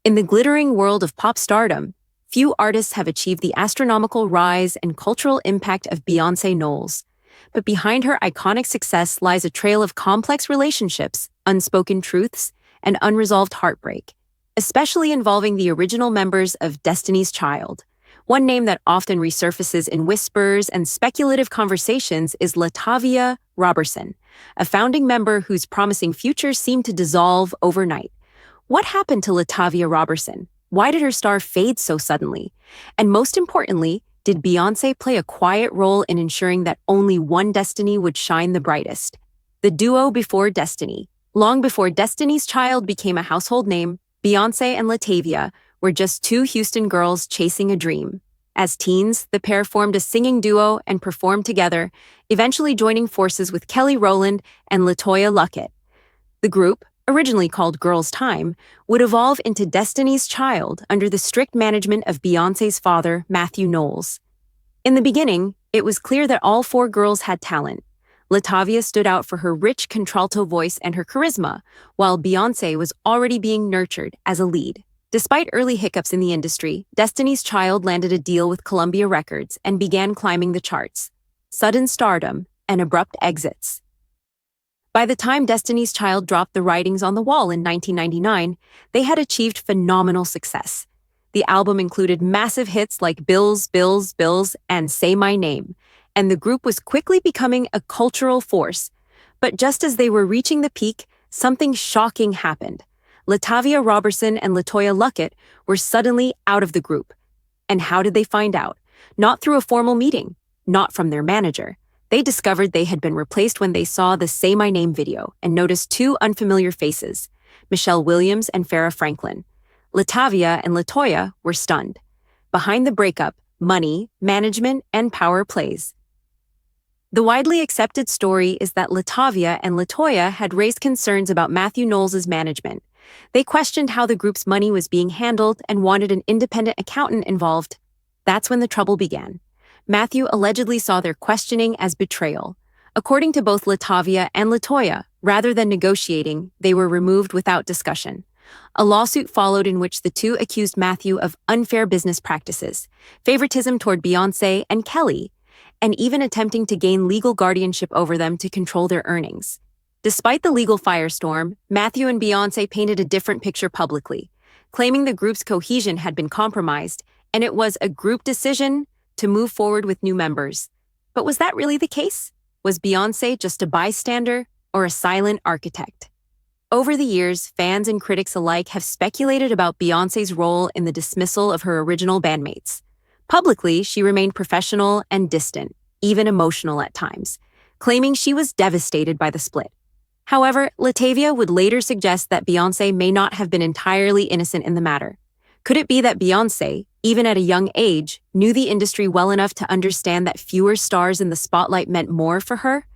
In the glittering world of pop stardom, few artists have achieved the astronomical rise and cultural impact of Beyoncé Knowles. But behind her iconic success lies a trail of complex relationships, unspoken truths, and unresolved heartbreak, especially involving the original members of Destiny's Child. One name that often resurfaces in whispers and speculative conversations is LaTavia Roberson, a founding member whose promising future seemed to dissolve overnight. What happened to LaTavia Roberson? Why did her star fade so suddenly? And most importantly, did Beyoncé play a quiet role in ensuring that only one Destiny would shine the brightest? The duo before Destiny. Long before Destiny's Child became a household name, Beyoncé and LaTavia were just two Houston girls chasing a dream. As teens, the pair formed a singing duo and performed together, eventually joining forces with Kelly Rowland and LeToya Luckett. The group, originally called Girls' Time, would evolve into Destiny's Child under the strict management of Beyoncé's father, Matthew Knowles. In the beginning, it was clear that all four girls had talent. LaTavia stood out for her rich contralto voice and her charisma, while Beyoncé was already being nurtured as a lead. Despite early hiccups in the industry, Destiny's Child landed a deal with Columbia Records and began climbing the charts. Sudden stardom and abrupt exits. By the time Destiny's Child dropped The Writings on the Wall in 1999, they had achieved phenomenal success. The album included massive hits like Bills, Bills, Bills, and Say My Name, and the group was quickly becoming a cultural force. But just as they were reaching the peak, something shocking happened. LaTavia Roberson and LeToya Luckett were suddenly out of the group. And how did they find out? Not through a formal meeting, not from their manager. They discovered they had been replaced when they saw the Say My Name video and noticed two unfamiliar faces, Michelle Williams and Farrah Franklin. LaTavia and LeToya were stunned. Behind the breakup, money, management, and power plays. The widely accepted story is that LaTavia and LeToya had raised concerns about Matthew Knowles' management. They questioned how the group's money was being handled and wanted an independent accountant involved. That's when the trouble began. Matthew allegedly saw their questioning as betrayal. According to both LaTavia and LeToya, rather than negotiating, they were removed without discussion. A lawsuit followed in which the two accused Matthew of unfair business practices, favoritism toward Beyoncé and Kelly, and even attempting to gain legal guardianship over them to control their earnings. Despite the legal firestorm, Matthew and Beyoncé painted a different picture publicly, claiming the group's cohesion had been compromised, and it was a group decision to move forward with new members. But was that really the case? Was Beyoncé just a bystander or a silent architect? Over the years, fans and critics alike have speculated about Beyoncé's role in the dismissal of her original bandmates. Publicly, she remained professional and distant, even emotional at times, claiming she was devastated by the split. However, LaTavia would later suggest that Beyoncé may not have been entirely innocent in the matter. Could it be that Beyoncé, even at a young age, knew the industry well enough to understand that fewer stars in the spotlight meant more for her?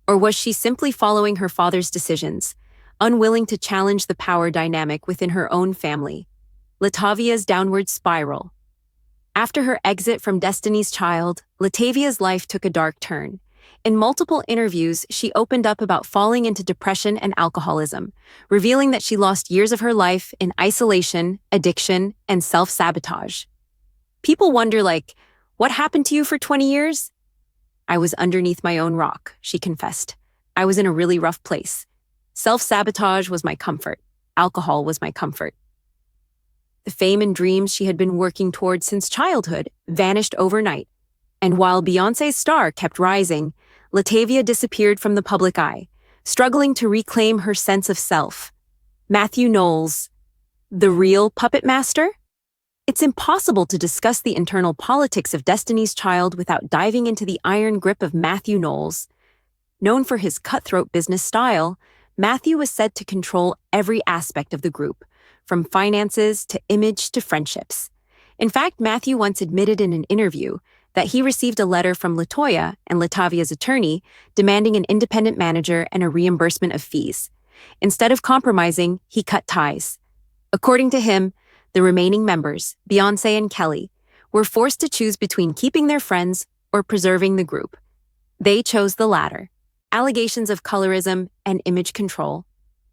Or was she simply following her father's decisions, unwilling to challenge the power dynamic within her own family? LaTavia's downward spiral. After her exit from Destiny's Child, LaTavia's life took a dark turn. In multiple interviews, she opened up about falling into depression and alcoholism, revealing that she lost years of her life in isolation, addiction, and self-sabotage. People wonder, what happened to you for 20 years? I was underneath my own rock, she confessed. I was in a really rough place. Self-sabotage was my comfort. Alcohol was my comfort. The fame and dreams she had been working towards since childhood vanished overnight. And while Beyoncé's star kept rising, LaTavia disappeared from the public eye, struggling to reclaim her sense of self. Matthew Knowles, the real puppet master? It's impossible to discuss the internal politics of Destiny's Child without diving into the iron grip of Matthew Knowles. Known for his cutthroat business style, Matthew was said to control every aspect of the group, from finances to image to friendships. In fact, Matthew once admitted in an interview that he received a letter from LeToya and LaTavia's attorney demanding an independent manager and a reimbursement of fees. Instead of compromising, he cut ties. According to him, the remaining members, Beyoncé and Kelly, were forced to choose between keeping their friends or preserving the group. They chose the latter. Allegations of colorism and image control.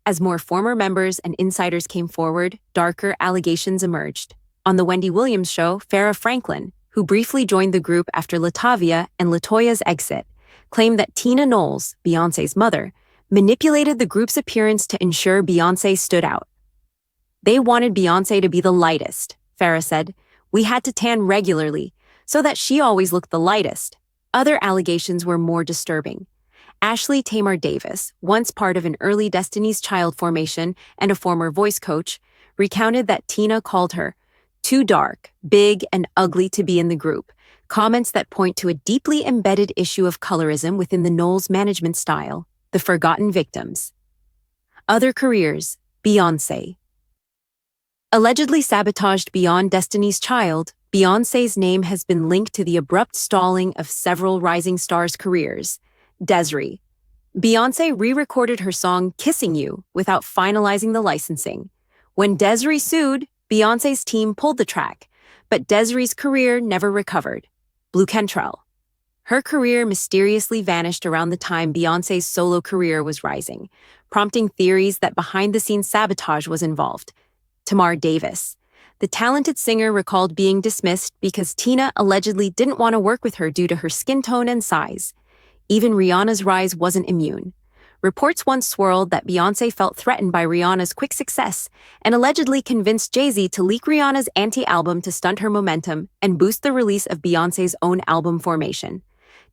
As more former members and insiders came forward, darker allegations emerged. On The Wendy Williams Show, Farrah Franklin, who briefly joined the group after LaTavia and LeToya's exit, claimed that Tina Knowles, Beyoncé's mother, manipulated the group's appearance to ensure Beyoncé stood out. They wanted Beyoncé to be the lightest, Farrah said. We had to tan regularly, so that she always looked the lightest. Other allegations were more disturbing. Ashley Tamar Davis, once part of an early Destiny's Child formation and a former voice coach, recounted that Tina called her too dark, big, and ugly to be in the group, comments that point to a deeply embedded issue of colorism within the Knowles management style, the forgotten victims. Other careers, Beyoncé. Allegedly sabotaged beyond Destiny's Child, Beyoncé's name has been linked to the abrupt stalling of several rising stars' careers. Desiree. Beyoncé re-recorded her song Kissing You without finalizing the licensing. When Desiree sued, Beyoncé's team pulled the track, but Desiree's career never recovered. Blue Cantrell. Her career mysteriously vanished around the time Beyoncé's solo career was rising, prompting theories that behind-the-scenes sabotage was involved. Tamar Davis. The talented singer recalled being dismissed because Tina allegedly didn't want to work with her due to her skin tone and size. Even Rihanna's rise wasn't immune. Reports once swirled that Beyoncé felt threatened by Rihanna's quick success and allegedly convinced Jay-Z to leak Rihanna's anti-album to stunt her momentum and boost the release of Beyoncé's own album Formation.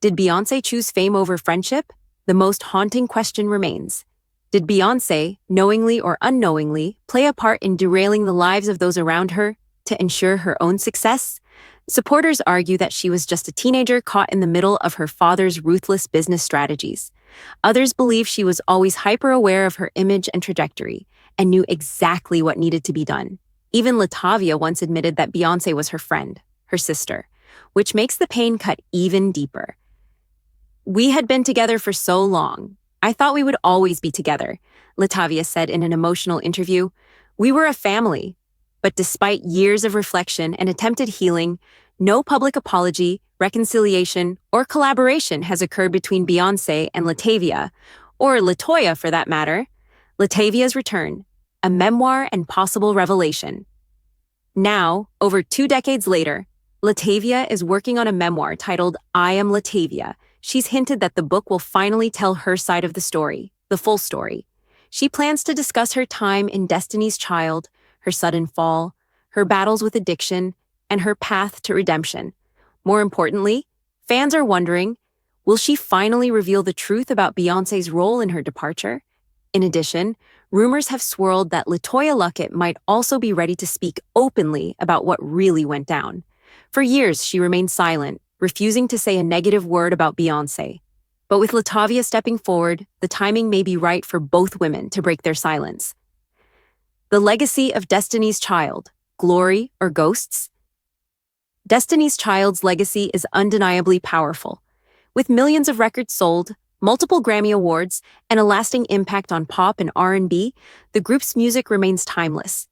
Did Beyoncé choose fame over friendship? The most haunting question remains. Did Beyoncé, knowingly or unknowingly, play a part in derailing the lives of those around her to ensure her own success? Supporters argue that she was just a teenager caught in the middle of her father's ruthless business strategies. Others believe she was always hyper-aware of her image and trajectory and knew exactly what needed to be done. Even LaTavia once admitted that Beyoncé was her friend, her sister, which makes the pain cut even deeper. We had been together for so long. I thought we would always be together, LaTavia said in an emotional interview. We were a family. But despite years of reflection and attempted healing, no public apology, reconciliation, or collaboration has occurred between Beyoncé and LaTavia, or LeToya for that matter. LaTavia's Return, a memoir and possible revelation. Now, over 2 decades later, LaTavia is working on a memoir titled I Am LaTavia. She's hinted that the book will finally tell her side of the story, the full story. She plans to discuss her time in Destiny's Child, her sudden fall, her battles with addiction, and her path to redemption. More importantly, fans are wondering, will she finally reveal the truth about Beyoncé's role in her departure? In addition, rumors have swirled that LeToya Luckett might also be ready to speak openly about what really went down. For years, she remained silent, refusing to say a negative word about Beyoncé. But with LaTavia stepping forward, the timing may be right for both women to break their silence. The legacy of Destiny's Child, glory or ghosts? Destiny's Child's legacy is undeniably powerful. With millions of records sold, multiple Grammy Awards, and a lasting impact on pop and R&B, the group's music remains timeless.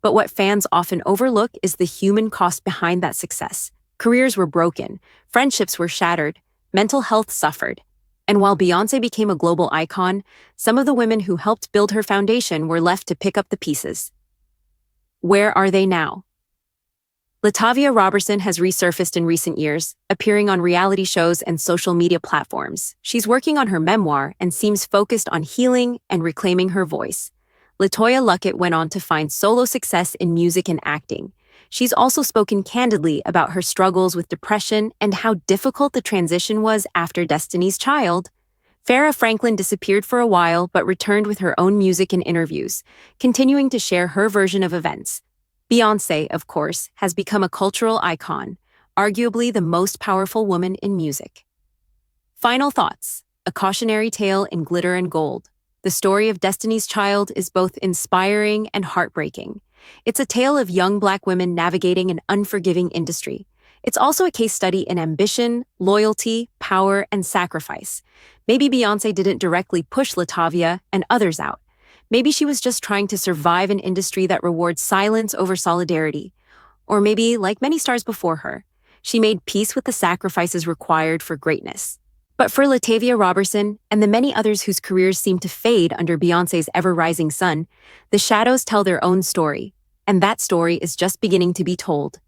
But what fans often overlook is the human cost behind that success. Careers were broken, friendships were shattered, mental health suffered. And while Beyoncé became a global icon, some of the women who helped build her foundation were left to pick up the pieces. Where are they now? LaTavia Roberson has resurfaced in recent years, appearing on reality shows and social media platforms. She's working on her memoir and seems focused on healing and reclaiming her voice. LeToya Luckett went on to find solo success in music and acting. She's also spoken candidly about her struggles with depression and how difficult the transition was after Destiny's Child. Farrah Franklin disappeared for a while but returned with her own music and interviews, continuing to share her version of events. Beyoncé, of course, has become a cultural icon, arguably the most powerful woman in music. Final thoughts: a cautionary tale in glitter and gold. The story of Destiny's Child is both inspiring and heartbreaking. It's a tale of young Black women navigating an unforgiving industry. It's also a case study in ambition, loyalty, power, and sacrifice. Maybe Beyoncé didn't directly push LaTavia and others out. Maybe she was just trying to survive an industry that rewards silence over solidarity. Or maybe, like many stars before her, she made peace with the sacrifices required for greatness. But for LaTavia Roberson and the many others whose careers seem to fade under Beyoncé's ever-rising sun, the shadows tell their own story, and that story is just beginning to be told.